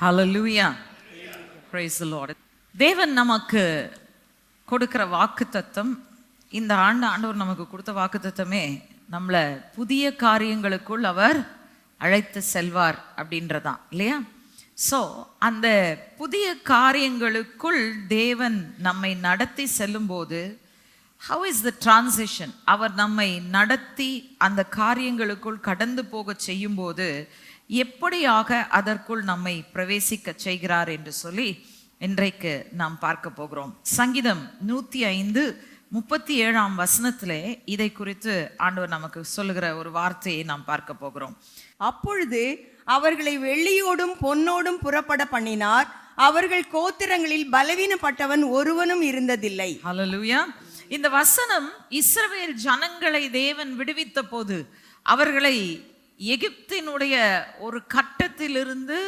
Hallelujah. Praise the Lord. தேவன் நமக்கு கொடுக்கிற வாக்குத்தத்தம், இந்த ஆண்டவர் நமக்கு கொடுத்த வாக்குத்தத்தமே நம்மளை புதிய காரியங்களுக்குள் அவர் அழைத்து செல்வார் அப்படின்றதான் இல்லையா? ஸோ அந்த புதிய காரியங்களுக்குள் தேவன் நம்மை நடத்தி செல்லும்போது ஹவ் இஸ் த டிரான்சிஷன்? அவர் நம்மை நடத்தி அந்த காரியங்களுக்குள் கடந்து போக செய்யும்போது எப்படியாக அதற்குள் நம்மை பிரவேசிக்க செய்கிறார் என்று சொல்லி இன்றைக்கு நாம் பார்க்க போகிறோம். சங்கீதம் 105:37 இதை குறித்து ஆண்டவர் நமக்கு சொல்லுகிற ஒரு வார்த்தையை நாம் பார்க்க போகிறோம். அப்பொழுது அவர்களை வெள்ளியோடும் பொன்னோடும் புறப்பட பண்ணினார், அவர்கள் கோத்திரங்களில் பலவீனப்பட்டவன் ஒருவனும் இருந்ததில்லை. ஹல்லேலூயா. இந்த வசனம் இஸ்ரவேல் ஜனங்களை தேவன் விடுவித்த போது அவர்களை எகிப்தினுடைய ஒரு கட்டத்திலிருந்து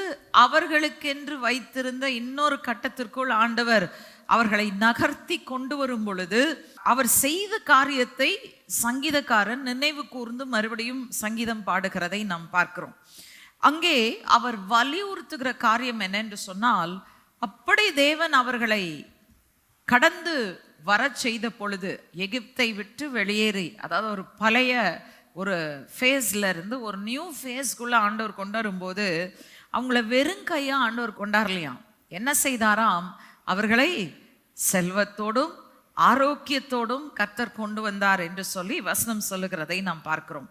அவர்களுக்கென்று வைத்திருந்த இன்னொரு கட்டத்திற்குள் ஆண்டவர் அவர்களை நகர்த்தி கொண்டு வரும் பொழுது அவர் செய்த காரியத்தை சங்கீதக்காரன் நினைவு கூர்ந்து மறுபடியும் சங்கீதம் பாடுகிறதை நாம் பார்க்கிறோம். அங்கே அவர் வலியுறுத்துகிற காரியம் என்னென்று சொன்னால், அப்படி தேவன் அவர்களை கடந்து வர செய்த பொழுது எகிப்தை விட்டு வெளியேறி, அதாவது ஒரு பழைய ஒரு ஃபேஸ்ல இருந்து ஒரு நியூ ஃபேஸ்க்குள்ள ஆண்டவர் கொண்டு வரும்போது அவங்கள வெறும் கையா ஆண்டவர் கொண்டாடலையாம். என்ன செய்தாராம்? அவர்களை செல்வத்தோடும் ஆரோக்கியத்தோடும் கர்த்தர் கொண்டு வந்தார் என்று சொல்லி வசனம் சொல்லுகிறதை நாம் பார்க்கிறோம்.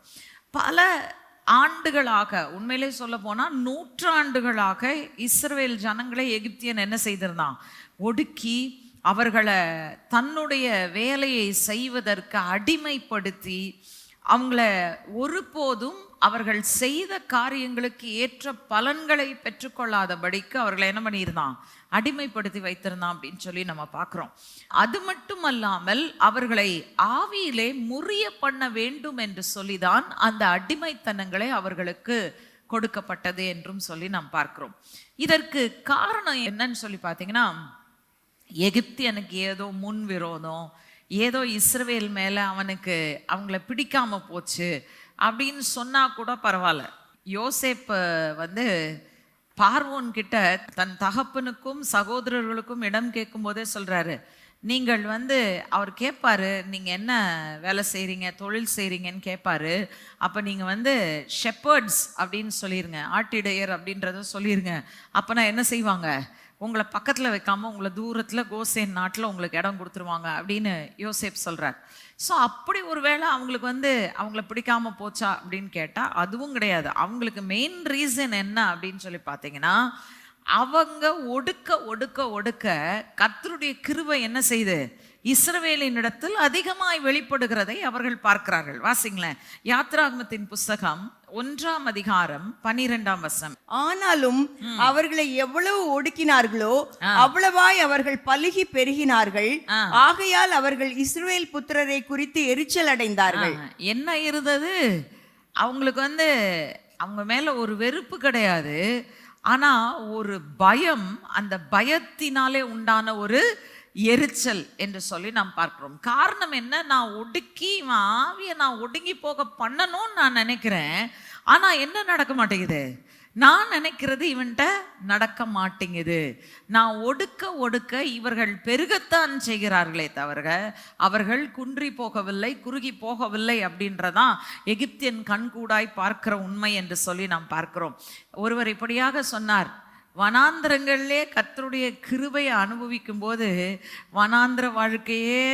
பல ஆண்டுகளாக, உண்மையிலே சொல்ல போனா நூற்றாண்டுகளாக இஸ்ரவேல் ஜனங்களை எகிப்தியன் என்ன செய்திருந்தான்? ஒடுக்கி அவர்களை தன்னுடைய வேலையை செய்வதற்கு அடிமைப்படுத்தி அவங்கள ஒருபோதும் அவர்கள் செய்த காரியங்களுக்கு ஏற்ற பலன்களை பெற்றுக்கொள்ளாதபடிக்கு அவர்களை என்ன பண்ணியிருந்தான்? அடிமைப்படுத்தி வைத்திருந்தான் அப்படின்னு சொல்லி நம்ம பார்க்குறோம். அது மட்டுமல்லாமல் அவர்களை ஆவியிலே முறிய பண்ண வேண்டும் என்று சொல்லிதான் அந்த அடிமைத்தனங்களை அவர்களுக்கு கொடுக்கப்பட்டது என்றும் சொல்லி நாம் பார்க்கிறோம். இதற்கு காரணம் என்னன்னு சொல்லி பார்த்தீங்கன்னா, எகிப்தியனுக்கு ஏதோ முன் விரோதம், ஏதோ இஸ்ரவேல் மேலே அவனுக்கு அவங்கள பிடிக்காம போச்சு அப்படின்னு சொன்னா கூட பரவாயில்ல. யோசேப் பார்வோன் கிட்ட தன் தகப்பனுக்கும் சகோதரர்களுக்கும் இடம் கேட்கும் போதே சொல்றாரு, நீங்கள் அவர் கேட்பாரு, நீங்க என்ன வேலை செய்றீங்க, தொழில் செய்றீங்கன்னு கேட்பாரு. அப்ப நீங்க ஷெப்பர்ட்ஸ் அப்படின்னு சொல்லிருங்க, ஆட்டிடையர் அப்படின்றத சொல்லிருங்க. அப்பனா என்ன செய்வாங்க? உங்களை பக்கத்தில் வைக்காம உங்களை தூரத்தில் கோசேன் நாட்டில் உங்களுக்கு இடம் கொடுத்துருவாங்க அப்படின்னு யோசேப் சொல்கிறார். ஸோ அப்படி ஒரு வேளை அவங்களுக்கு அவங்கள பிடிக்காம போச்சா அப்படின்னு கேட்டால் அதுவும் கிடையாது. அவங்களுக்கு மெயின் ரீசன் என்ன அப்படின்னு சொல்லி பார்த்தீங்கன்னா, அவங்க ஒடுக்க ஒடுக்க ஒடுக்க கர்த்தருடைய கிருபை என்ன செய்து இஸ்ரவேலின் இடத்தில் அதிகமாய் வெளிப்படுகிறதை அவர்கள் பார்க்கிறார்கள். வாசிங்களேன், யாத்ராகமத்தின் புஸ்தகம் 1:12. ஆனாலும் அவர்களை எவ்வளவு ஒடுக்கினார்களோ அவ்வளவாய் அவர்கள் பலுகி பெருகினார்கள், ஆகையால் அவர்கள் இஸ்ரவேல் புத்திரரை குறித்து எரிச்சல் அடைந்தார்கள். என்ன இருந்தது அவங்களுக்கு? அவங்க மேல ஒரு வெறுப்பு கிடையாது, ஆனா ஒரு பயம், அந்த பயத்தினாலே உண்டான ஒரு எரிச்சல் என்று சொல்லி நாம் பார்க்கிறோம். காரணம் என்ன? நான் ஒடுக்கி ஆவியை நான் ஒடுங்கி போக பண்ணணும்னு நான் நினைக்கிறேன், ஆனா என்ன நடக்க மாட்டேங்குது? நான் நினைக்கிறது இவன்கிட்ட நடக்க மாட்டேங்குது. நான் ஒடுக்க ஒடுக்க இவர்கள் பெருகத்தான் செய்கிறார்களே தவிர அவர்கள் குன்றி போகவில்லை, குறுகி போகவில்லை அப்படின்றதான் எகிப்தியன் கண்கூடாய் பார்க்கிற உண்மை என்று சொல்லி நாம் பார்க்கிறோம். ஒருவர் இப்படியாக சொன்னார், வனாந்திரங்களிலே கர்த்தருடைய கிருபையை அனுபவிக்கும் போது வனாந்திர வாழ்க்கையே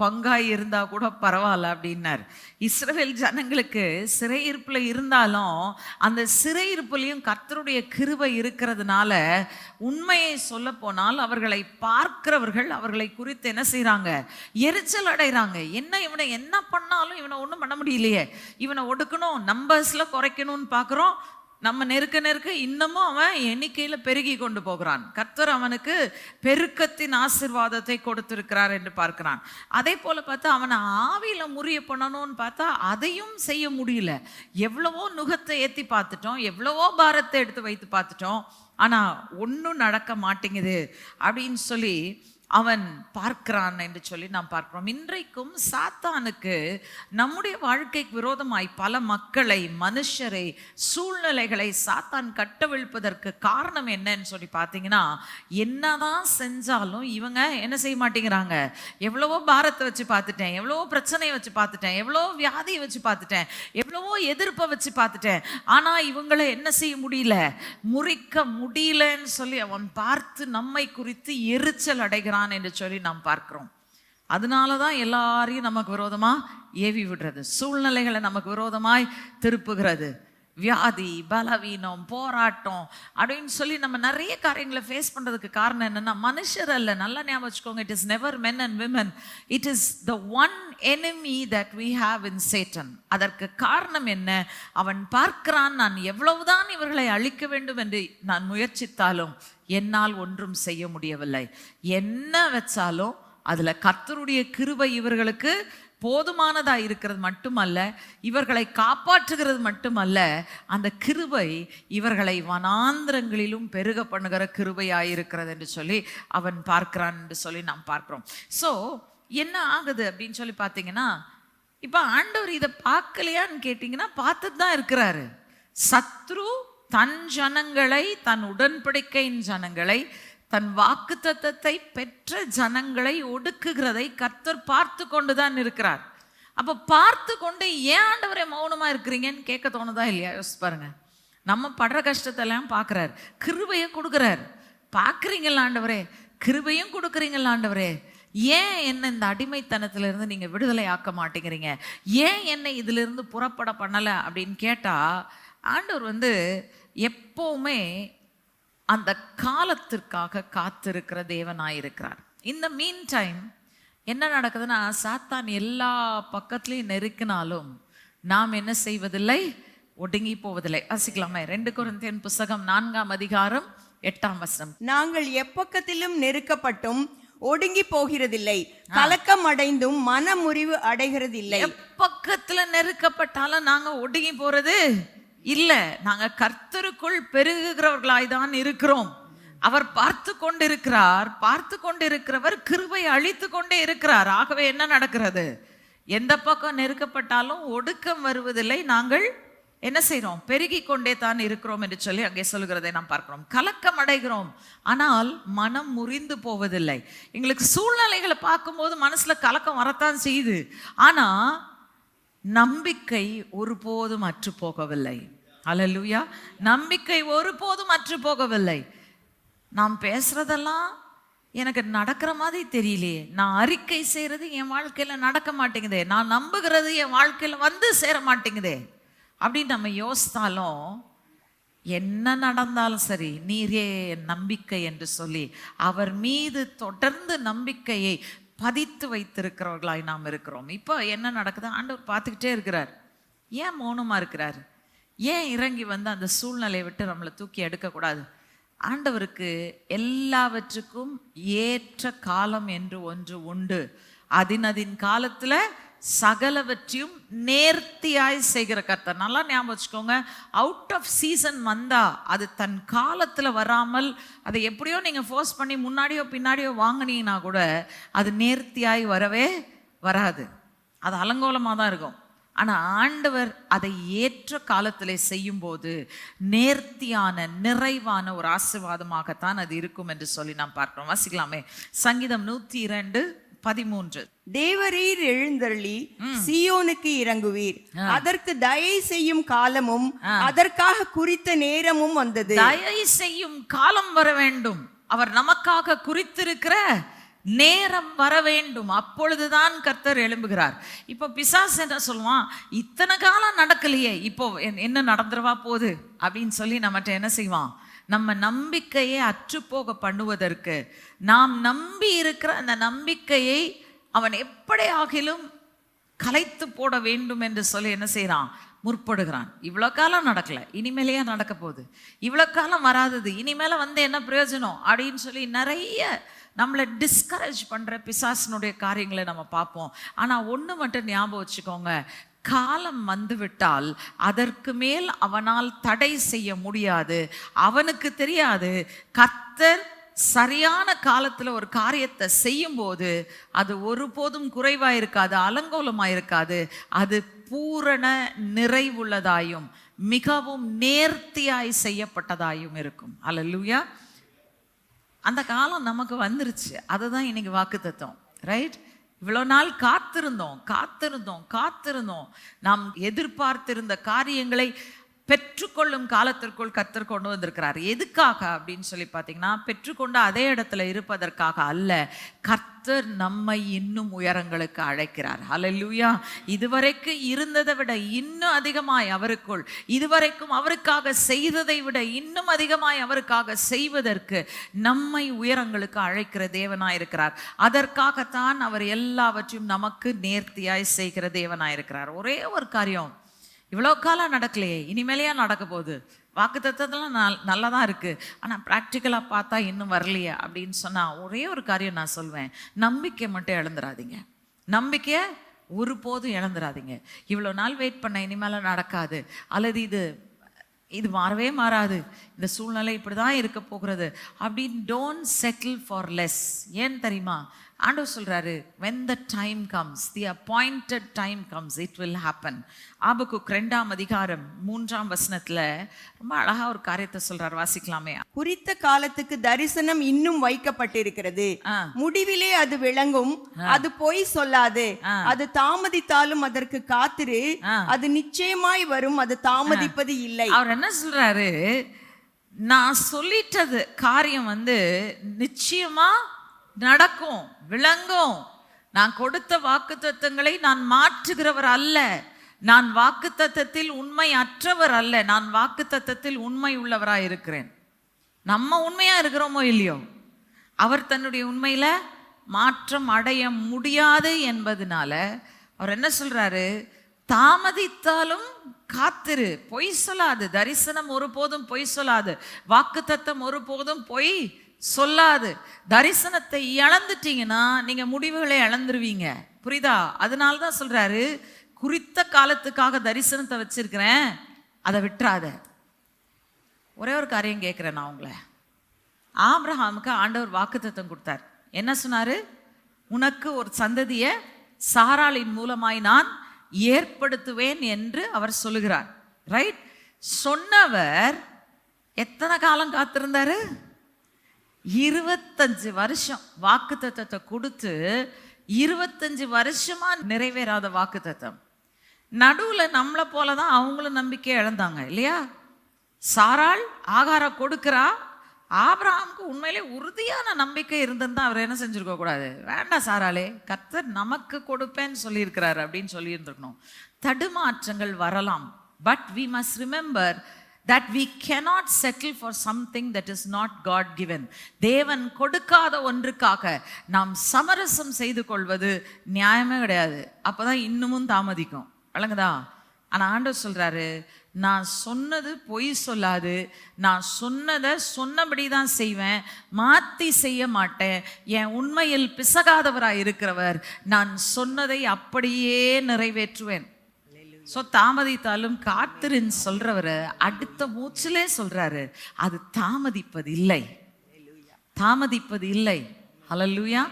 பங்காய் இருந்தா கூட பரவாயில்ல அப்படின்னார். இஸ்ரவேல் ஜனங்களுக்கு சிறையிருப்புல இருந்தாலும் அந்த சிறையிருப்புலையும் கர்த்தருடைய கிருபை இருக்கிறதுனால உண்மையை சொல்ல போனால் அவர்களை பார்க்கிறவர்கள் அவர்களை குறித்து என்ன செய்யறாங்க? எரிச்சல் அடைகிறாங்க. இவனை என்ன பண்ணாலும் இவனை ஒன்றும் பண்ண முடியலையே, இவனை ஒடுக்கணும், நம்பர்ஸ்ல குறைக்கணும்னு பார்க்குறோம். நம்ம நெருக்க நெருக்க இன்னமும் அவன் எண்ணிக்கையில பெருகி கொண்டு போகிறான். கர்த்தர் அவனுக்கு பெருக்கத்தின் ஆசீர்வாதத்தை கொடுத்திருக்கிறார் என்று பார்க்கிறான். அதே போல பார்த்தா அவனை ஆவியில முறிய பண்ணணும்னு பார்த்தா அதையும் செய்ய முடியல. எவ்வளவோ நுகத்தை ஏற்றி பார்த்துட்டோம், எவ்வளவோ பாரத்தை எடுத்து வைத்து பார்த்துட்டோம், ஆனா ஒன்றும் நடக்க மாட்டேங்குது அப்படின்னு சொல்லி அவன் பார்க்கிறான் என்று சொல்லி நாம் பார்க்கிறோம். இன்றைக்கும் சாத்தானுக்கு நம்முடைய வாழ்க்கைக்கு விரோதமாய் பல மக்களை, மனுஷரை, சூழ்நிலைகளை சாத்தான் கட்டவிழ்ப்பதற்கு காரணம் என்னன்னு சொல்லி பார்த்தீங்கன்னா, என்னதான் செஞ்சாலும் இவங்க என்ன செய்ய மாட்டேங்கிறாங்க. எவ்வளவோ பாரத்தை வச்சு பார்த்துட்டேன், எவ்வளவோ பிரச்சனையை வச்சு பார்த்துட்டேன், எவ்வளவோ வியாதியை வச்சு பார்த்துட்டேன், எவ்வளவோ எதிர்ப்பை வச்சு பார்த்துட்டேன், ஆனா இவங்களை என்ன செய்ய முடியல, முறிக்க முடியலன்னு சொல்லி அவன் பார்த்து நம்மை குறித்து எரிச்சல் அடைகிறான் என்று சொல்லி நாம் பார்க்கிறோம். அதனாலதான் எல்லாரையும் நமக்கு விரோதமா ஏவி விடுறது, சூழ்நிலைகளை நமக்கு விரோதமாய் திருப்புகிறது, வியாதி, பலவீனம், போராட்டம் அப்படின்னு சொல்லி நம்ம நிறைய காரியங்களை ஃபேஸ் பண்றதுக்கு காரணம் என்னன்னா, மனுஷர் அல்ல. நல்லா ஞாபகம் வச்சுக்கோங்க, it is never men and women, it is the one enemy that we have in Satan. அதற்கு காரணம் என்ன? அவன் பார்க்கிறான், நான் எவ்வளவுதான் இவர்களை அழிக்க வேண்டும் என்று நான் முயற்சித்தாலும் என்னால் ஒன்றும் செய்ய முடியவில்லை. என்ன வச்சாலும் அதுல கர்த்தருடைய கிருபை இவர்களுக்கு போதுமானதா இருக்கிறது மட்டுமல்ல, இவர்களை காப்பாற்றுகிறது மட்டுமல்ல, அந்த கிருபை இவர்களை வனாந்திரங்களிலும் பெருக பண்ணுகிற கிருபையாயிருக்கிறது என்று சொல்லி அவன் பார்க்கிறான் என்று சொல்லி நாம் பார்க்கிறோம். ஸோ என்ன ஆகுது அப்படின்னு சொல்லி பார்த்தீங்கன்னா, இப்போ ஆண்டவர் இதை பார்க்கலையான்னு கேட்டிங்கன்னா பார்த்துட்டு தான் இருக்கிறாரு. சத்ரு தன் ஜனங்களை, தன் உடன்படிக்கையின் ஜனங்களை, தன் வாக்குத்தத்தத்தை பெற்ற ஜனங்களை ஒடுக்குகிறதை கர்த்தர் பார்த்து கொண்டுதான் இருக்கிறார். அப்ப பார்த்து கொண்டு ஏன் ஆண்டவரே மௌனமா இருக்கிறீங்கன்னு கேட்க தோணுதா இல்லையா? யோசிச்சு பாருங்க. நம்ம படுற கஷ்டத்தை எல்லாம் பார்க்கிறார், கிருபையை கொடுக்குறார். பார்க்குறீங்களா ஆண்டவரே, கிருபையும் கொடுக்குறீங்களா ஆண்டவரே, ஏன் என்ன இந்த அடிமைத்தனத்திலிருந்து நீங்க விடுதலை ஆக்க மாட்டேங்கிறீங்க, ஏன் என்னை இதுல இருந்து புறப்பட பண்ணலை அப்படின்னு கேட்டா, ஆண்டவர் எப்பவுமே அந்த காலத்திற்காக காத்திருக்கிற தேவனாயிருக்கிறார். இந்த மீன் டைம் என்ன நடக்குதுன்னா, சாத்தான் எல்லா பக்கத்துலையும் நெருக்கினாலும் நாம் என்ன செய்வதில்லை, ஒடுங்கி போவதில்லை. வாசிக்கலாமே 2 கொரிந்தியர் புஸ்தகம் 4ஆம் அதிகாரம் 8ஆம் வசனம். நாங்கள் எப்பக்கத்திலும் நெருக்கப்பட்டும் ஒடுங்கி போகிறதில்லை, கலக்கம் அடைந்தும் மனமுறிவு அடைகிறதில்லை. எப்பக்கத்துல நெருக்கப்பட்டாலும் நாங்க ஒடுங்கி போறது இல்ல, நாங்க கர்த்தருக்குள் பெருகுகிறவர்களாய் தான் இருக்கிறோம். அவர் பார்த்து கொண்டிருக்கிறார், பார்த்து கொண்டிருக்கிறவர் கிருபை அழித்து கொண்டே இருக்கிறார். ஆகவே என்ன நடக்கிறது, எந்த பக்கம் நெருக்கப்பட்டாலும் ஒடுக்கம் வருவதில்லை, நாங்கள் என்ன செய்கிறோம், பெருகி கொண்டே தான் இருக்கிறோம் என்று சொல்லி அங்கே சொல்லுகிறதை நாம் பார்க்கிறோம். கலக்கம் அடைகிறோம், ஆனால் மனம் முறிந்து போவதில்லை. எங்களுக்கு சூழ்நிலைகளை பார்க்கும்போது மனசுல கலக்கம் வரத்தான் செய்யுது, ஆனா நம்பிக்கை ஒருபோதும் அற்று போகவில்லை. அல்லேலூயா. நம்பிக்கை ஒருபோதும் அற்று போகவில்லை. நாம் பேசுறதெல்லாம் எனக்கு நடக்கிற மாதிரி தெரியலையே, நான் அறிக்கை செய்யறது என் வாழ்க்கையில நடக்க மாட்டேங்குதே, நான் நம்புகிறது என் வாழ்க்கையில சேர மாட்டேங்குதே அப்படின்னு நம்ம யோசித்தாலும், என்ன நடந்தாலும் சரி நீரே என் நம்பிக்கை என்று சொல்லி அவர் மீது தொடர்ந்து நம்பிக்கையை பதித்து வைத்திருக்கிறவர்களாய் நாம் இருக்கிறோம். இப்போ என்ன நடக்குது, ஆண்டவர் பார்த்துக்கிட்டே இருக்கிறார். ஏன் மௌனமா இருக்கிறார்? ஏன் இறங்கி அந்த சூழ்நிலையை விட்டு நம்மளை தூக்கி எடுக்கக்கூடாது? ஆண்டவருக்கு எல்லாவற்றுக்கும் ஏற்ற காலம் என்று ஒன்று உண்டு. அதின் காலத்துல சகலவற்றையும் நேர்த்தியாய் செய்கிற கர்த்தர். நல்லா ஞாபகம் வச்சுக்கோங்க, அவுட் ஆஃப் சீசன் வந்தா அது தன் காலத்துல வராமல் அதை எப்படியோ நீங்க ஃபோர்ஸ் பண்ணி முன்னாடியோ பின்னாடியோ வாங்கினீங்கன்னா கூட அது நேர்த்தியாய் வரவே வராது, அது அலங்கோலமாக தான் இருக்கும். ஆனா ஆண்டவர் அதை ஏற்ற காலத்திலே செய்யும் போது நேர்த்தியான நிறைவான ஒரு ஆசீர்வாதமாகத்தான் அது இருக்கும் என்று சொல்லி நாம் பார்க்கிறோம். வாசிக்கலாமே சங்கீதம் 102:13. தேவரீர் எழுந்தருளி சீயோனுக்கு இறங்குவீர், அதற்கு தயை செய்யும் காலமும் அதற்காக குறித்த நேரமும் வந்தது. தயை செய்யும் காலம் வர வேண்டும், அவர் நமக்காக குறித்திருக்கிற நேரம் வர வேண்டும், அப்பொழுதுதான் கர்த்தர் எழும்புகிறார். இப்போ பிசாசு என்ன சொல்லுவான், இத்தனை காலம் நடக்கலையே, இப்போ என்ன நடந்துருவா போகுது அப்படின்னு சொல்லி நம்மகிட்ட என்ன செய்வான், நம்ம நம்பிக்கையை அற்றுப்போக பண்ணுவதற்கு, நாம் நம்பி இருக்கிற அந்த நம்பிக்கையை அவன் எப்படி ஆகிலும் கலைத்து போட வேண்டும் என்று சொல்லி என்ன செய்யறான், முற்படுகிறான். இவ்வளோ காலம் நடக்கல, இனிமேலேயே நடக்க போகுது, இவ்வளோ காலம் வராதது, இனிமேல என்ன பிரயோஜனம் அப்படின்னு சொல்லி நிறைய நம்மளை டிஸ்கரேஜ் பண்ற பிசாசினுடைய காரியங்களை நம்ம பார்ப்போம். ஆனா ஒண்ணு மட்டும் ஞாபகம் வச்சுக்கோங்க, காலம் வந்துவிட்டால் அதற்கு மேல் அவனால் தடை செய்ய முடியாது. அவனுக்கு தெரியாது கர்த்தர் சரியான காலத்துல ஒரு காரியத்தை செய்யும் போது அது ஒருபோதும் குறைவா இருக்காது, அலங்கோலமா இருக்காது. அது பூரண நிறைவுள்ளதாயும் மிகவும் நேர்த்தியாய் செய்யப்பட்டதாயும் இருக்கும். அல்லேலூயா. அந்த காலம் நமக்கு வந்துருச்சு. அதுதான் இன்னைக்கு வாக்குத்தத்தம். ரைட்? இவ்வளோ நாள் காத்திருந்தோம். நாம் எதிர்பார்த்திருந்த காரியங்களை பெற்றுக்கொள்ளும் காலத்திற்குள் கர்த்தர் கொண்டு வந்திருக்கிறார். எதுக்காக அப்படின்னு சொல்லி பார்த்தீங்கன்னா, பெற்றுக்கொண்டு அதே இடத்துல இருப்பதற்காக அல்ல, கர்த்தர் நம்மை இன்னும் உயரங்களுக்கு அழைக்கிறார். ஹல்லேலூயா. இதுவரைக்கும் இருந்ததை விட இன்னும் அதிகமாய் அவருக்குள், இதுவரைக்கும் அவருக்காக செய்ததை விட இன்னும் அதிகமாய் அவருக்காக செய்வதற்கு நம்மை உயரங்களுக்கு அழைக்கிற தேவனாய் இருக்கிறார். அதற்காகத்தான் அவர் எல்லாவற்றையும் நமக்கு நேர்த்தியாய் செய்கிற தேவனாய் இருக்கிறார். ஒரே ஒரு காரியம், இவ்வளோ காலம் நடக்கலையே, இனிமேலையா நடக்க போகுது. வாக்குத்தத்தம்லாம் நல்லா தான் இருக்குது, ஆனால் ப்ராக்டிக்கலாக பார்த்தா இன்னும் வரலையே அப்படின்னு சொன்னால் ஒரே ஒரு காரியம் நான் சொல்வேன், நம்பிக்கை மட்டும் இழந்துடாதீங்க. நம்பிக்கையை ஒருபோதும் இழந்துடாதீங்க. இவ்வளோ நாள் வெயிட் பண்ண இனிமேல் நடக்காது, அல்லது இது மாறவே மாறாது, இந்த சூழ்நிலை இப்படி தான் இருக்க போகிறது அப்படின்னு டோன்ட் செட்டில் ஃபார் லெஸ். ஏன் தெரியுமா? ஆண்டவர் சொல்றாரு, when the time comes, the appointed time comes, it will happen. Habakkuk 2ஆம் அதிகாரம் 3ஆம் வசனத்துல ரொம்ப அழகா ஒரு காரியத்தை சொல்றார், வாசிக்கலாமே. குறித்த காலத்துக்கு தரிசனம் இன்னும் வைக்கப்பட்டிருக்கிறது, முடிவிலே அது விளங்கும், அது பொய் சொல்லாது, அது தாமதித்தாலும் அதற்கு காத்திரு, அது நிச்சயமாய் வரும், அது தாமதிப்பது இல்லை. அவர் என்ன சொல்றாரு? நான் சொல்லிட்டது காரியம் நிச்சயமா நடக்கும், விளங்கும். நான் கொடுத்த வாக்குத்தத்தங்களை நான் மாற்றுகிறவர் அல்ல, நான் வாக்குத்தத்தத்தில் உண்மை அற்றவர் அல்ல, நான் வாக்குத்தத்தத்தில் உண்மை உள்ளவராய் இருக்கிறேன். நம்ம உண்மையா இருக்கிறோமோ இல்லையோ, அவர் தன்னுடைய உண்மையில மாற்றம் அடைய முடியாது என்பதனால அவர் என்ன சொல்றாரு? தாமதித்தாலும் காத்திரு, பொய் சொல்லாது. தரிசனம் ஒருபோதும் பொய் சொல்லாது, வாக்குத்தத்தம் ஒருபோதும் பொய் சொல்லாது. தரிசனத்தை இழந்துட்டீங்கன்னா நீங்க முடிவுகளை இழந்துருவீங்க. புரியுதா? அதனால தான் சொல்றாரு, குறித்த காலத்துக்காக தரிசனத்தை வச்சிருக்கிறேன், அதை விட்டுறாத. ஒரே ஒரு காரியம் கேட்கிறேன் நான் உங்களை. ஆபிரகாமுக்கு ஆண்டவர் வாக்குத்தத்தம் கொடுத்தார். என்ன சொன்னாரு? உனக்கு ஒரு சந்ததியை சாராளின் மூலமாய் நான் ஏற்படுத்துவேன் என்று அவர் சொல்லுகிறார். ரைட்? சொன்னவர் எத்தனை காலம் காத்திருந்தாரு? 25 வருஷம். வாக்குத்தத்தத்தை கொடுத்து 25 வருஷமா நிறைவேறாத வாக்குத்தத்தம். நடுவுல நம்மளை போலதான் அவங்களும் நம்பிக்கை இழந்தாங்க இல்லையா? சாராள் ஆகாரம் கொடுக்கிறா. ஆபிரகாமுக்கு உண்மையிலே உறுதியான நம்பிக்கை இருந்திருந்தா அவர் என்ன செஞ்சிருக்க கூடாது? வேண்டாம் சாராளே, கர்த்தர் நமக்கு கொடுப்பேன்னு சொல்லியிருக்கிறாரு அப்படின்னு சொல்லி இருந்திருக்கணும். தடுமாற்றங்கள் வரலாம், but we must remember that we cannot settle for something that is not God given. தேவன் கொடுக்காத ஒன்றுக்காக நாம் சமரசம் செய்து கொள்வது நியாயமே கிடையாது. அப்பதான் இன்னமும் தாமதிக்கும். வழங்குதா? ஆனா ஆண்டவர் சொல்றாரு, நான் சொன்னது பொய் சொல்லாது, நான் சொன்னதை சொன்னபடி தான் செய்வேன், மாத்தி செய்ய மாட்டேன். என் உண்மையில் பிசகாதவராய் இருக்கிறவர், நான் சொன்னதை அப்படியே நிறைவேற்றுவேன். ஸோ தாமதித்தாலும் காத்திருன்னு சொல்றவரு அடுத்த மூச்சிலே சொல்றாரு, அது தாமதிப்பது இல்லை, தாமதிப்பது இல்லை. ஹல்லேலூயா.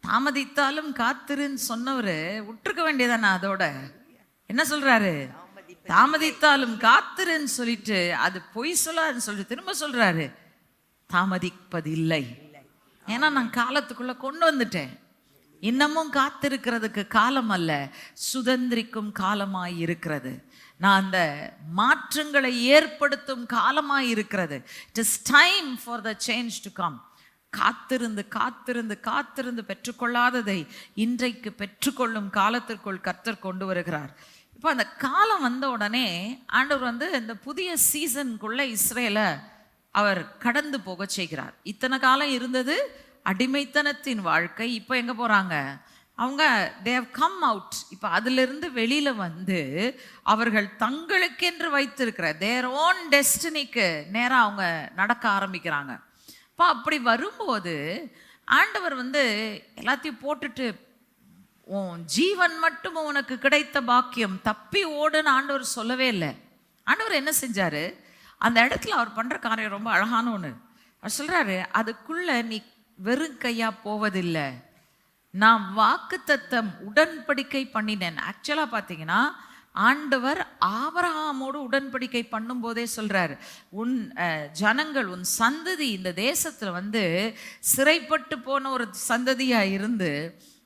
தாமதித்தாலும் காத்திருன்னு சொன்னவரு விட்டுருக்க வேண்டியதானே? அதோட என்ன சொல்றாரு? தாமதித்தாலும் காத்திருன்னு சொல்லிட்டு அது பொய் சொல்லாதுன்னு சொல்லிட்டு திரும்ப சொல்றாரு, தாமதிப்பது இல்லை. ஏன்னா நான் காலத்துக்குள்ள கொண்டு வந்துட்டேன். இன்னமும் காத்திருக்கிறதுக்கு காலம் அல்ல, சுதந்திரிக்கும் காலமாய் இருக்கிறது. நான் அந்த மாற்றங்களை ஏற்படுத்தும் காலமாய் இருக்கிறது. It is time for the change to come. காத்திருந்து காத்திருந்து காத்திருந்து பெற்றுக்கொள்ளாததை இன்றைக்கு பெற்றுக்கொள்ளும் காலத்திற்குள் கர்த்தர் கொண்டு வருகிறார். இப்போ அந்த காலம் வந்த உடனே ஆண்டவர் இந்த புதிய சீசனுக்குள்ள இஸ்ரேலை அவர் கடந்து போக செய்கிறார். இத்தனை காலம் இருந்தது அடிமைத்தனத்தின் வாழ்க்கை. இப்போ எங்க போறாங்க? அவங்க they have come out. இப்போ அதிலிருந்து வெளியில அவர்கள் தங்களுக்கென்று வைத்திருக்கிற their own destinyக்கு நேரா அவங்க நடக்க ஆரம்பிக்கிறாங்க. இப்போ அப்படி வரும்போது ஆண்டவர் எல்லாத்தையும் போட்டுட்டு, உன் ஜீவன் மட்டும் உனக்கு கிடைத்த பாக்கியம், தப்பி ஓடுன்னு ஆண்டவர் சொல்லவே இல்லை. ஆண்டவர் என்ன செஞ்சாரு? அந்த இடத்துல அவர் பண்ற காரியம் ரொம்ப அழகான ஒன்று. அவர் சொல்றாரு, அதுக்குள்ள நீ வெறும் கையா போவதில்லை, நான் வாக்குத்தத்தம் உடன்படிக்கை பண்ணினேன். ஆக்சுவலா பாத்தீங்கன்னா ஆண்டவர் ஆபிரகாமோடு உடன்படிக்கை பண்ணும் போதே சொல்றாரு, உன் ஜனங்கள், உன் சந்ததி இந்த தேசத்துல சிறைப்பட்டு போன ஒரு சந்ததியா இருந்து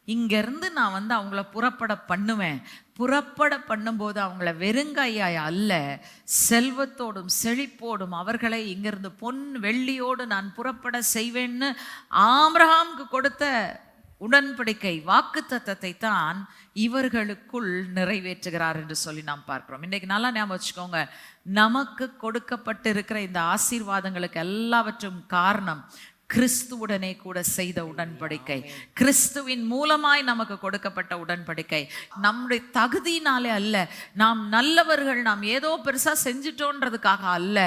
இங்கிருந்து நான் அவங்கள புறப்பட பண்ணுவேன். புறப்பட பண்ணும்போது அவங்கள வெறுங்கையாய் அல்ல, செல்வத்தோடும் செழிப்போடும் அவர்களை இங்கிருந்து பொன் வெள்ளியோடு நான் புறப்பட செய்வேன்னு ஆபிரகாமுக்கு கொடுத்த உடன்படிக்கை வாக்குத்தத்தத்தை தான் இவர்களுக்குள் நிறைவேற்றுகிறார் என்று சொல்லி நாம் பார்க்கிறோம். இன்னைக்கு நல்லா ஞாபகம் வச்சுக்கோங்க, நமக்கு கொடுக்கப்பட்டிருக்கிற இந்த ஆசீர்வாதங்களுக்கு எல்லாவற்றும் காரணம் கிறிஸ்துவுடனே கூட செய்த உடன்படிக்கை, கிறிஸ்துவின் மூலமாய் நமக்கு கொடுக்கப்பட்ட உடன்படிக்கை. நம்முடைய தகுதியினாலே அல்ல, நாம் நல்லவர்கள், நாம் ஏதோ பெருசா செஞ்சிட்டோன்றதுக்காக அல்ல,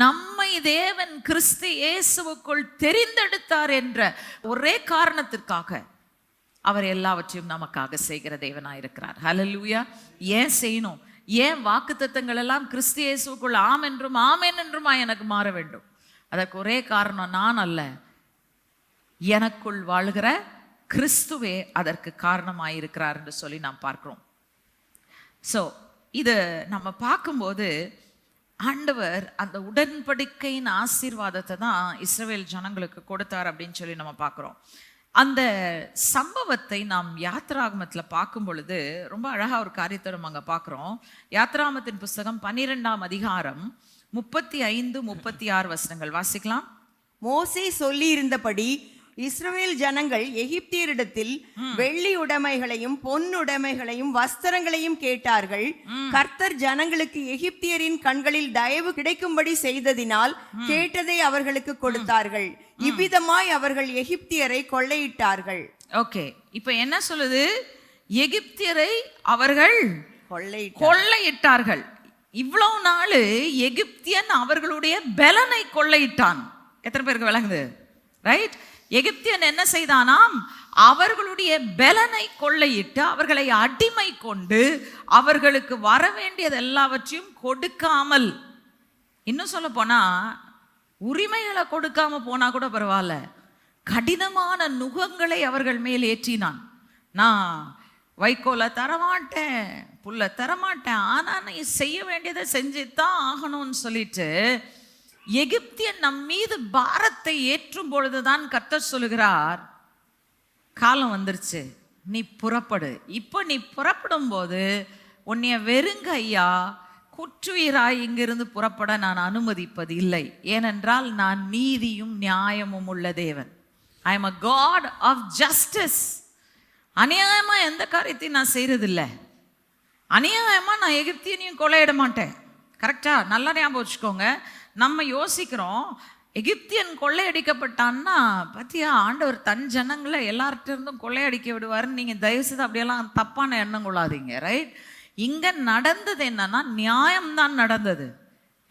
நம்மை தேவன் கிறிஸ்து இயேசுவுக்குள் தெரிந்தெடுத்தார் என்ற ஒரே காரணத்திற்காக அவர் எல்லாவற்றையும் நமக்காக செய்கிற தேவனாயிருக்கிறார். ஹல்லேலூயா. ஏன் செய்யணும்? ஏன் வாக்குத்தத்தங்கள் எல்லாம் கிறிஸ்து இயேசுவுக்குள் ஆம் என்றும் ஆமென் என்றுமா எனக்கு மாற வேண்டும்? அதற்கு ஒரே காரணம் நான் அல்ல, எனக்குள் வாழ்கிற கிறிஸ்துவே அதற்கு காரணமாயிருக்கிறார் என்று சொல்லி நாம் பார்க்கிறோம். ஸோ இது நம்ம பார்க்கும்போது ஆண்டவர் அந்த உடன்படிக்கையின் ஆசீர்வாதத்தை தான் இஸ்ரவேல் ஜனங்களுக்கு கொடுத்தார் அப்படின்னு சொல்லி நம்ம பார்க்குறோம். அந்த சம்பவத்தை நாம் யாத்திராகமத்தில் பார்க்கும் பொழுது ரொம்ப அழகா ஒரு காரியத்தை நம்ம அங்கே பார்க்குறோம். யாத்திராகமத்தின் புஸ்தகம் 12ஆம் அதிகாரம் 35-36 வசனங்கள் வாசிக்கலாம். மோசே சொல்லி இருந்தபடி இஸ்ரவேல் ஜனங்கள் எகிப்தியரிடத்தில் வெள்ளி உடைமைகளையும் பொன்னுடைமைகளையும் வஸ்திரங்களையும் கேட்டார்கள். கர்த்தர் ஜனங்களுக்கு எகிப்தியரின் கண்களில் தயவு கிடைக்கும்படி செய்ததினால் கேட்டதை அவர்களுக்கு கொடுத்தார்கள். இவ்விதமாய் அவர்கள் எகிப்தியரை கொள்ளையிட்டார்கள். ஓகே, இப்ப என்ன சொல்லுது? எகிப்தியரை அவர்கள் கொள்ளையிட்டார்கள். இவ்வளவு நாள் எகிப்தியன் அவர்களுடைய பலனை கொள்ளையிட்டான். எத்தனை பேருக்கு விளங்குது? ரைட். எகிப்தியன் என்ன செய்தானாம்? அவர்களுடைய பலனை கொள்ளையிட்டு அவர்களை அடிமை கொண்டு அவர்களுக்கு வர வேண்டியது எல்லாவற்றையும் கொடுக்காமல், இன்னும் சொல்ல போனா உரிமைகளை கொடுக்காம போனா கூட பரவாயில்ல, கடினமான நுகங்களை அவர்கள் மேல் ஏற்றினான். நான் வைக்கோலை தரமாட்டேன், புல்ல தரமாட்டேன், ஆனா நீ செய்ய வேண்டியதை செஞ்சுதான் ஆகணும்னு சொல்லிட்டு எகிப்தியன் நம் மீது பாரத்தை ஏற்றும் பொழுதுதான் கர்த்தர் சொல்லுகிறார், காலம் வந்துருச்சு, நீ புறப்படு. இப்போ நீ புறப்படும் போது உன்னைய வெறுங்கையா குற்றுயிராய் இங்கிருந்து புறப்பட நான் அனுமதிப்பது இல்லை. ஏனென்றால் நான் நீதியும் நியாயமும் உள்ள தேவன். I am a god of justice. அநியாயமா எந்த காரியத்தையும் நான் செய்யறதில்லை. அநியாயமா நான் எகிப்தியனையும் கொள்ளையிட மாட்டேன். கரெக்டா? நல்லா ஞாபகம் வச்சுக்கோங்க. நம்ம யோசிக்கிறோம், எகிப்தியன் கொள்ளையடிக்கப்பட்டான்னா பத்தியா ஆண்டவர் தன் ஜனங்களை எல்லார்ட்ட இருந்தும் கொள்ளையடிக்க விடுவாருன்னு நீங்க தயவுசெய்து அப்படியெல்லாம் தப்பான எண்ணம் கொள்ளாதீங்க. ரைட்? இங்க நடந்தது என்னன்னா, நியாயம்தான் நடந்தது.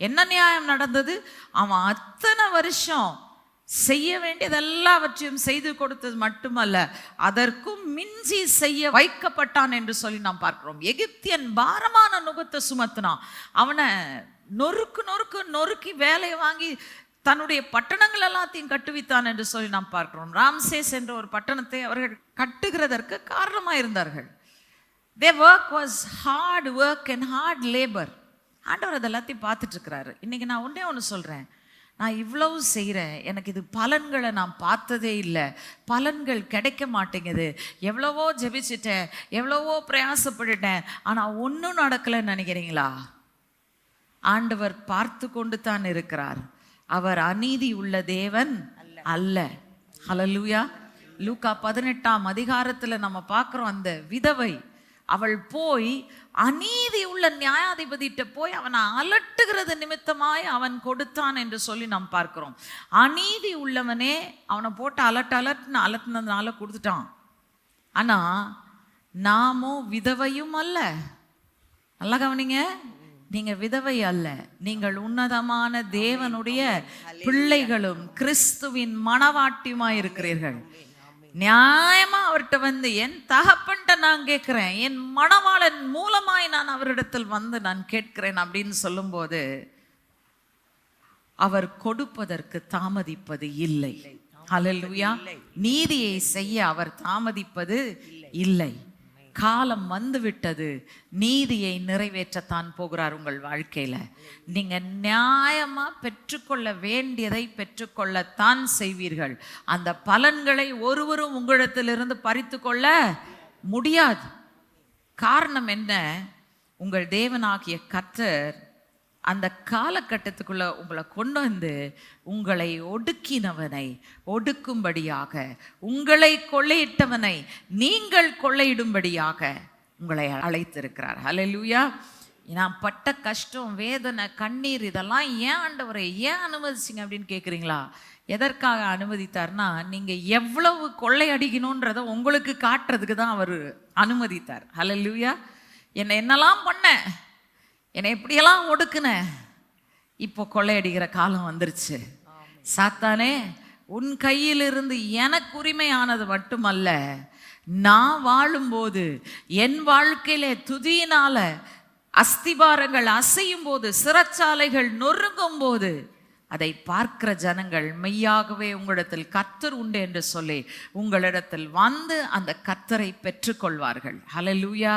என்ன நியாயம் நடந்தது? அவன் அத்தனை வருஷம் செய்ய வேண்டியது எல்லாவற்றையும் செய்து கொடுத்தது மட்டுமல்ல, அதற்கும் மிஞ்சி செய்ய வைக்கப்பட்டான் என்று சொல்லி நாம் பார்க்கிறோம். எகிப்தியன் பாரமான நுகத்தை சுமத்தினான். அவனை நொறுக்கி வேலையை வாங்கி தன்னுடைய பட்டணங்கள் எல்லாத்தையும் கட்டுவித்தான் என்று சொல்லி நாம் பார்க்கிறோம். ராம்சேஸ் என்ற ஒரு பட்டணத்தை அவர்கள் கட்டுகிறதற்கு காரணமாக இருந்தார்கள். Their work was hard work and hard labor. ஆண்டவர் அது எல்லாத்தையும் பார்த்துட்டு இருக்கிறாரு. இன்னைக்கு நான் ஒன்று சொல்றேன், நான் இவ்வளவு செய்கிறேன், எனக்கு இது பலன்களை நான் பார்த்ததே இல்லை, பலன்கள் கிடைக்க மாட்டேங்குது, எவ்வளவோ ஜெபிச்சிட்டேன், எவ்வளவோ பிரயாசப்பட்டுட்டேன், ஆனால் ஒன்றும் நடக்கலைன்னு நினைக்கிறீங்களா? ஆண்டவர் பார்த்து கொண்டு தான் இருக்கிறார். அவர் அநீதி உள்ள தேவன் அல்ல. ஹல்லேலூயா. லூக்கா 18ஆம் அதிகாரத்தில் நம்ம பார்க்குறோம், அந்த விதவை அவள் போய் அநீதி உள்ள நியாயாதிபதிட்ட போய் அவனை அலட்டுகிறது நிமித்தமாய் அவன் கொடுத்தான் என்று சொல்லி நாம் பார்க்கிறோம். அநீதி உள்ளவனே அவனை போட்டு அலட்டினதுனால கொடுத்துட்டான். ஆனா நாமோ விதவையும் அல்ல. நல்லா கவனிங்க, நீங்க விதவை அல்ல, நீங்கள் உன்னதமான தேவனுடைய பிள்ளைகளும் கிறிஸ்துவின் மணவாட்டியுமாய் இருக்கிறீர்கள். நியாயமா அவர்கிட்ட என் தகப்பன்ட்ட நான் கேட்கிறேன், என் மணவாளன் மூலமாய் நான் அவரிடத்தில் நான் கேட்கிறேன் அப்படின்னு சொல்லும்போது அவர் கொடுப்பதற்கு தாமதிப்பது இல்லை. ஹல்லேலூயா. நீதியை செய்ய அவர் தாமதிப்பது இல்லை. காலம் வந்து விட்டது, நீதியை நிறைவேற்றத்தான் போகிறார் உங்கள் வாழ்க்கையில. நீங்க நியாயமா பெற்றுக்கொள்ள வேண்டியதை பெற்றுக்கொள்ளத்தான் செய்வீர்கள். அந்த பலன்களை ஒருவரும் உங்களிடத்திலிருந்து பறித்து கொள்ள முடியாது. காரணம் என்ன? உங்கள் தேவனாகிய கர்த்தர் அந்த காலகட்டத்துக்குள்ள உங்களை கொண்டு வந்து உங்களை ஒடுக்கினவனை ஒடுக்கும்படியாக, உங்களை கொள்ளையிட்டவனை நீங்கள் கொள்ளையிடும்படியாக உங்களை அழைத்திருக்கிறார். ஹல்லேலூயா. நான் பட்ட கஷ்டம், வேதனை, கண்ணீர் இதெல்லாம் ஏன் ஆண்டவரே ஏன் அனுமதிச்சிங்க அப்படின்னு கேட்குறீங்களா? எதற்காக அனுமதித்தார்னா, நீங்க எவ்வளவு கொள்ளை அடிக்கணுன்றதை உங்களுக்கு காட்டுறதுக்கு தான் அவர் அனுமதித்தார். ஹல்லேலூயா. என்னெல்லாம் பண்ண, என்னை எப்படியெல்லாம் ஒடுக்குன, இப்போ கொள்ளையடிக்கிற காலம் வந்துருச்சு. சாத்தானே, உன் கையிலிருந்து எனக்கு உரிமையானது மட்டுமல்ல, நான் வாழும்போது என் வாழ்க்கையிலே துதியினால அஸ்திபாரங்கள் அசையும் போது, சிறைச்சாலைகள் நொறுங்கும் போது அதை பார்க்கிற ஜனங்கள் மெய்யாகவே உங்களிடத்தில் கர்த்தர் உண்டு என்று சொல்லி உங்களிடத்தில் வந்து அந்த கர்த்தரை பெற்றுக்கொள்வார்கள். ஹல்லேலூயா.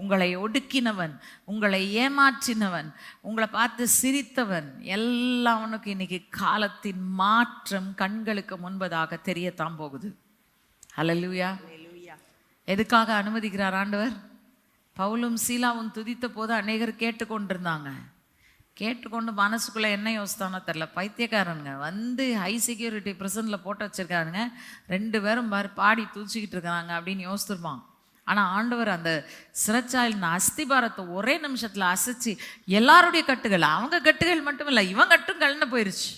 உங்களை ஒடுக்கினவன், உங்களை ஏமாற்றினவன், உங்களை பார்த்து சிரித்தவன் எல்லாம் உனக்கு இன்னைக்கு காலத்தின் மாற்றம் கண்களுக்கு முன்பதாக தெரியத்தான் போகுது. ஹல்லேலூயா. எதுக்காக அனுமதிக்கிறார் ஆண்டவர்? பவுலும் சீலாவும் துதித்த போது அநேகர் கேட்டுக்கொண்டிருந்தாங்க. கேட்டுக்கொண்டு மனசுக்குள்ள என்ன யோசித்தானோ தெரியல, பைத்தியக்காரனுங்க வந்து ஹை செக்யூரிட்டி பிரசன்ல போட்டு வச்சிருக்காருங்க, 2 பேரும் பாடி தூச்சிக்கிட்டு இருக்காங்க அப்படின்னு யோசிச்சிருப்பான். ஆனால் ஆண்டவர் அந்த சிறைச்சாலையின் அஸ்திபாரத்தை ஒரே நிமிஷத்தில் அசைச்சு எல்லாருடைய கட்டுகள், அவங்க கட்டுகள் மட்டும் இல்லை, இவன் கட்டும் கலந்து போயிருச்சு.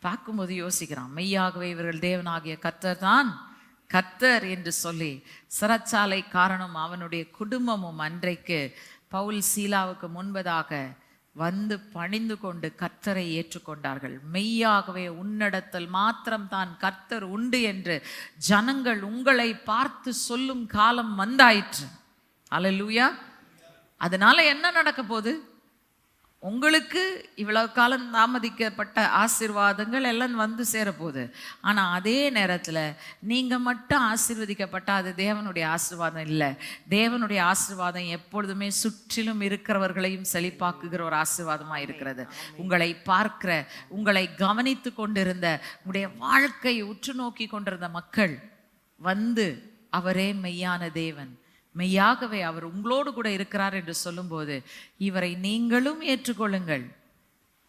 பார்க்கும்போது யோசிக்கிறான், மெய்யாகவே இவர்கள் தேவனாகிய கர்த்தர் தான் கர்த்தர் என்று சொல்லி சிறைச்சாலை காரணம் அவனுடைய குடும்பமும் அன்றைக்கு பவுல் சீலாவுக்கு முன்பதாக வந்து பணிந்து கொண்டு கர்த்தரை ஏற்றுக்கொண்டார்கள். மெய்யாகவே உன்னிடத்தில் மாத்திரம் தான் கர்த்தர் உண்டு என்று ஜனங்கள் உங்களை பார்த்து சொல்லும் காலம் வந்தாயிற்று. அல்லேலூயா. அதனால என்ன நடக்க போகுது? உங்களுக்கு இவ்வளவு காலம் தாமதிக்கப்பட்ட ஆசீர்வாதங்கள் எல்லாம் வந்து சேரப்போகுது. ஆனால் அதே நேரத்தில் நீங்கள் மட்டும் ஆசீர்வதிக்கப்பட்டால் அது தேவனுடைய ஆசீர்வாதம் இல்லை. தேவனுடைய ஆசீர்வாதம் எப்பொழுதுமே சுற்றிலும் இருக்கிறவர்களையும் செழிப்பாக்குகிற ஒரு ஆசீர்வாதமாக இருக்கிறது. உங்களை பார்க்கிற, உங்களை கவனித்து கொண்டிருந்த, உங்களுடைய வாழ்க்கையை உற்று நோக்கி கொண்டிருந்த மக்கள் வந்து அவரே மெய்யான தேவன், மெய்யாகவே அவர் உங்களோடு கூட இருக்கிறார் என்று சொல்லும்போது இவரை நீங்களும் ஏற்றுக்கொள்ளுங்கள்.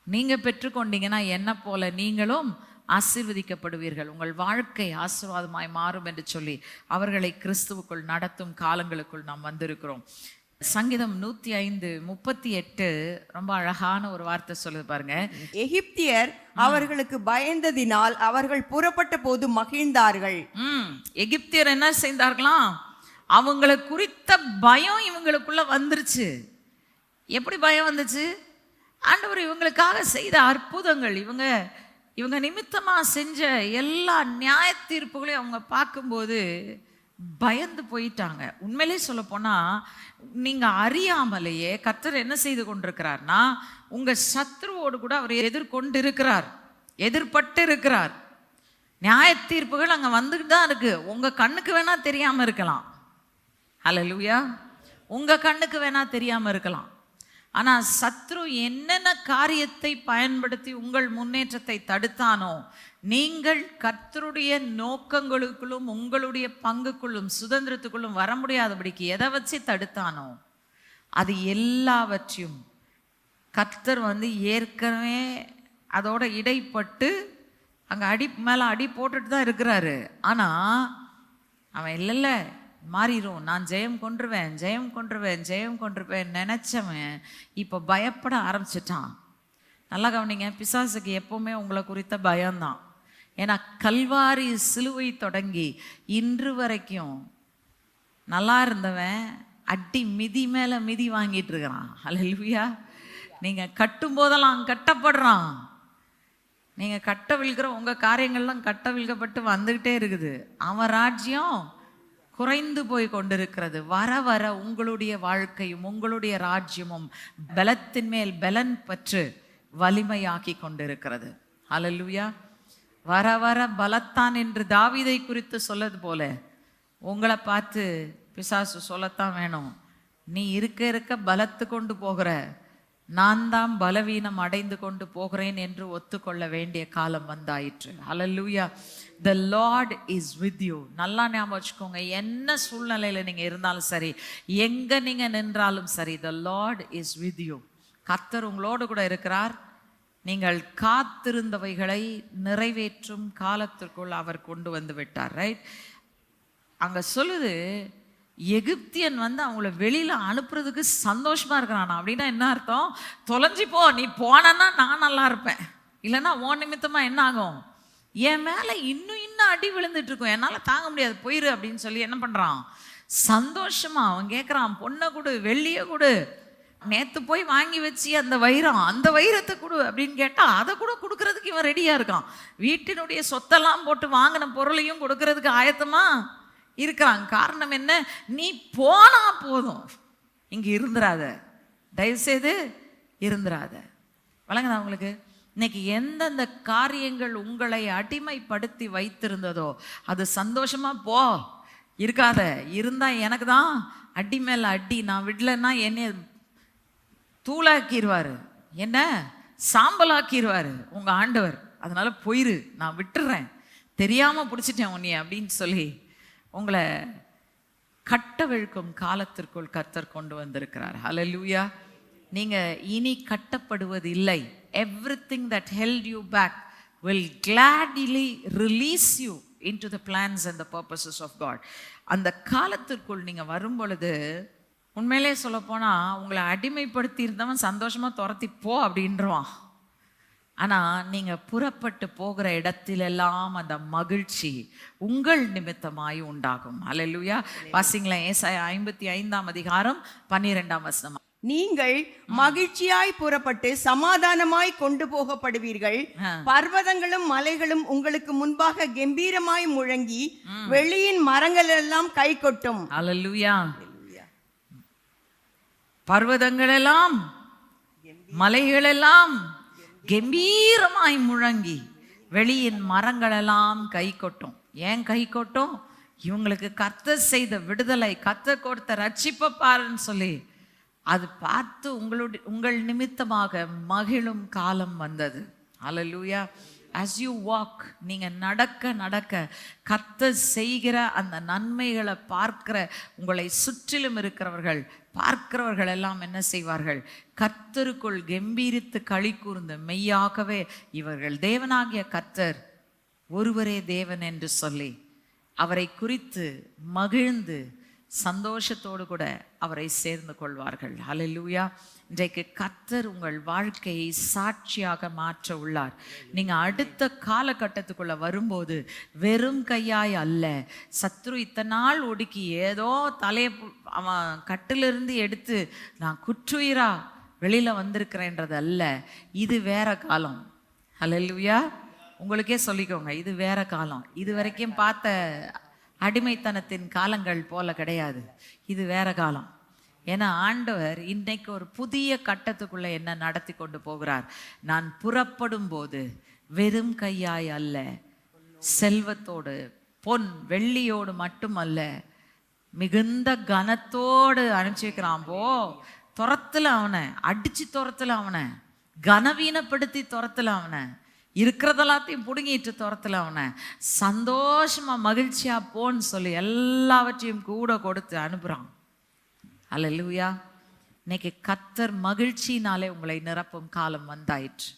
நீங்க பெற்றுக்கொண்டீங்கன்னா என்ன போல நீங்களும் ஆசீர்வதிக்கப்படுவீர்கள். உங்கள் வாழ்க்கை ஆசீர்வாதமாய் மாறும் என்று சொல்லி அவர்களை கிறிஸ்துவுக்குள் நடத்தும் காலங்களுக்குள் நாம் வந்திருக்கிறோம். சங்கீதம் 105:38 ரொம்ப அழகான ஒரு வார்த்தை சொல்லுது பாருங்க. எகிப்தியர் அவர்களுக்கு பயந்ததினால் அவர்கள் புறப்பட்ட போது மகிழ்ந்தார்கள். எகிப்தியர் என்ன செய்தார்களாம்? அவங்களை குறித்த பயம் இவங்களுக்குள்ள வந்துருச்சு. எப்படி பயம் வந்துச்சு? ஆண்டவர் இவங்களுக்காக செய்த அற்புதங்கள், இவங்க நிமித்தமா செஞ்ச எல்லா நியாய தீர்ப்புகளையும் அவங்க பார்க்கும்போது பயந்து போயிட்டாங்க. உண்மையிலே சொல்ல போனா, நீங்க அறியாமலேயே கர்த்தர் என்ன செய்து கொண்டிருக்கிறார்னா, உங்க சத்ருவோடு கூட அவர் எதிர்கொண்டு இருக்கிறார், எதிர்பட்டு இருக்கிறார். நியாய தீர்ப்புகள் அங்க வந்துட்டு தான் இருக்கு. உங்க கண்ணுக்கு வேணா தெரியாம இருக்கலாம். ஹல்லேலூயா. உங்க கண்ணுக்கு வேணா தெரியாம இருக்கலாம். ஆனா சத்ரு என்னென்ன காரியத்தை பயன்படுத்தி உங்கள் முன்னேற்றத்தை தடுத்தானோ, நீங்கள் கர்த்தருடைய நோக்கங்களுக்குள்ளும் உங்களுடைய பங்குக்குள்ளும் சுதந்திரத்துக்குள்ளும் வர முடியாதபடிக்கு எதை வச்சு தடுத்தானோ அது எல்லாவற்றையும் கர்த்தர் வந்து ஏற்கனவே அதோட இடைப்பட்டு அங்க அடி மேல அடி போட்டுட்டு தான் இருக்கிறாரு. ஆனா அவன் இல்லைல்ல மாறிடும், நான் ஜெயம் கொன்றுவேன் நினைச்சவன் இப்போ பயப்பட ஆரம்பிச்சிட்டான். நல்லா கவனிங்க, பிசாசுக்கு எப்பவுமே உங்களை குறித்த பயம்தான். ஏன்னா கல்வாரி சிலுவை தொடங்கி இன்று வரைக்கும் நல்லா இருந்தவன் அடி மிதி மேல மிதி வாங்கிட்டு இருக்கிறான். ஹல்லேலூயா. நீங்க கட்டும் போதெல்லாம் கட்டப்படுறான். நீங்க கட்டவிழ்கிற உங்க காரியங்கள்லாம் கட்டவிழ்கப்பட்டு வந்துகிட்டே இருக்குது. அவன் ராஜ்யம் குறைந்து போய் கொண்டிருக்கிறது. வர வர உங்களுடைய வாழ்க்கையும் உங்களுடைய ராஜ்யமும் பலத்தின் மேல் பலன் பெற்று வலிமையாக்கி கொண்டிருக்கிறது. ஹல்லேலூயா. வர வர பலத்தான் என்று தாவீதை குறித்து சொல்லது போல உங்களை பார்த்து பிசாசு சொல்லத்தான் வேணும், நீ இருக்க இருக்க பலத்து கொண்டு போகிற, நான் தான் பலவீனம் அடைந்து கொண்டு போகிறேன் என்று ஒத்துக்கொள்ள வேண்டிய காலம் வந்தாயிற்று. ஹல்லேலூயா. The Lord is with you. நல்லா ஞாபகம் வச்சுக்கோங்க, என்ன சூழ்நிலையில நீங்க இருந்தாலும் சரி, எங்க நீங்க நின்றாலும் சரி, the Lord is with you. கர்த்தர் உங்களோடு கூட இருக்கிறார். நீங்கள் காத்திருந்தவைகளை நிறைவேற்றும் காலத்திற்குள் அவர் கொண்டு வந்து விட்டார். ரைட்? அங்க சொல்லுது, எகிப்தியன் அவங்கள வெளியில அனுப்புறதுக்கு சந்தோஷமா இருக்கிறான். அப்படின்னா என்ன அர்த்தம்? தொலைஞ்சி போ, நீ போனா நான் நல்லா இருப்பேன், இல்லைன்னா உன் நிமித்தமா என்ன ஆகும், என் மேல இன்னும் அடி விழுந்துட்டு இருக்கும், என்னால தாங்க முடியாது, போயிரு அப்படின்னு சொல்லி என்ன பண்றான், சந்தோஷமா அவன் கேட்கறான், பொண்ணை கொடு, வெள்ளிய கொடு, நேத்து போய் வாங்கி வச்சு அந்த வைரம், அந்த வைரத்தை கொடு அப்படின்னு கேட்டா அதை கூட கொடுக்கறதுக்கு இவன் ரெடியா இருக்கான். வீட்டினுடைய சொத்தெல்லாம் போட்டு வாங்கின பொருளையும் கொடுக்கறதுக்கு ஆயத்தமா இருக்கிறான். காரணம் என்ன? நீ போனா போதும், இங்க இருந்துராத, தயவுசெய்து இருந்துராத. வழங்குதா உங்களுக்கு? இன்னைக்கு எந்தெந்த காரியங்கள் உங்களை அடிமைப்படுத்தி வைத்திருந்ததோ அது சந்தோஷமா போ, இருக்காத. இருந்தா எனக்கு தான் அடி மேல அடி, நான் விடலைன்னா என்னை தூளாக்கிடுவாரு, என்ன சாம்பலாக்கிடுவாரு உங்க ஆண்டவர், அதனால போயிரு, நான் விட்டுறேன், தெரியாம பிடிச்சிட்டேன் உன்னைய அப்படின்னு சொல்லி உங்களை கட்டவிழ்க்கும் காலத்திற்குள் கர்த்தர் கொண்டு வந்திருக்கிறார். ஹல்லேலூயா. நீங்க இனி கட்டப்படுவது இல்லை. Everything that held you back will gladly release you into the plans and the purposes of God. அந்த காலத்திற்குள் நீங்க வரும் பொழுது உண்மையிலே சொல்ல போனா உங்களை அடிமைப்படுத்தி இருந்தவன் சந்தோஷமா துரத்தி போ அப்படின்றான். ஆனா நீங்க புறப்பட்டு போகிற இடத்திலெல்லாம் அந்த மகிழ்ச்சி உங்கள் நிமித்தமாய் உண்டாகும். ஹல்லேலூயா. வாசிங்களேன், ஏசாயா 55ஆம் அதிகாரம் 12ஆம் வசனம். நீங்கள் மகிழ்ச்சியாய் புறப்பட்டு சமாதானமாய் கொண்டு போகப்படுவீர்கள், பர்வதங்களும் மலைகளும் உங்களுக்கு முன்பாக கம்பீரமாய் முழங்கி வெளியின் மரங்கள் எல்லாம் கை கொட்டும். ஹல்லேலூயா. பர்வதங்கள் எல்லாம் மலைகள் எல்லாம் கம்பீரமாய் முழங்கி வெளியின் மரங்கள் எல்லாம் கை கொட்டும். ஏன் கை கொட்டும்? இவங்களுக்கு கர்த்தர் செய்த விடுதலை, கர்த்தர் கொடுத்த ரட்சிப்பை பாருன்னு சொல்லி அது பார்த்து உங்கள் நிமித்தமாக மகிழும் காலம் வந்தது. ஹல்லேலூயா. as you walk, நீங்க நடக்க நடக்க கர்த்தர் செய்கிற அந்த நன்மைகளை பார்க்கிற உங்களை சுற்றிலும் இருக்கிறவர்கள் பார்க்கிறவர்கள் எல்லாம் என்ன செய்வார்கள்? கர்த்தருக்குள் கம்பீரித்து களி கூர்ந்து மெய்யாகவே இவர்கள் தேவனாகிய கர்த்தர் ஒருவரே தேவன் என்று சொல்லி அவரை குறித்து மகிழ்ந்து சந்தோஷத்தோடு கூட அவரை சேர்ந்து கொள்வார்கள். ஹல்லேலூயா. இன்றைக்கு கர்த்தர் உங்கள் வாழ்க்கையை சாட்சியாக மாற்ற உள்ளார். நீங்க அடுத்த காலகட்டத்துக்குள்ள வரும்போது வெறும் கையாய் அல்ல, சத்ரு இத்தனை நாள் ஒடுக்கி ஏதோ தலையை அவன் கட்டிலிருந்து எடுத்து நான் குற்றுயிரா வெளியில வந்திருக்கிறேன்றது அல்ல, இது வேற காலம். ஹல்லேலூயா. உங்களுக்கே சொல்லிக்கோங்க, இது வேற காலம். இது வரைக்கும் பார்த்த அடிமைத்தனத்தின் காலங்கள் போல கிடையாது, இது வேற காலம். ஏன்னா ஆண்டவர் இன்னைக்கு ஒரு புதிய கட்டத்துக்குள்ள என்ன நடத்தி கொண்டு போகிறார். நான் புறப்படும் போது வெறும் கையாய் அல்ல, செல்வத்தோடு பொன் வெள்ளியோடு மட்டுமல்ல, மிகுந்த கனத்தோடு அனுப்பிச்சு வைக்கிறான். போ, துரத்துல அவனை அடிச்சு, துரத்துல அவனை கனவீனப்படுத்தி, துரத்துல அவனை இருக்கிறதெல்லாத்தையும் பிடுங்கிட்டு, துரத்துல அவனை சந்தோஷமா மகிழ்ச்சியா போன்னு சொல்லி எல்லாவற்றையும் கூட கொடுத்து அனுப்புறான். ஹல்லேலூயா. இன்னைக்கு கர்த்தர் மகிழ்ச்சினாலே உங்களை நிரப்பும் காலம் வந்தாயிற்று.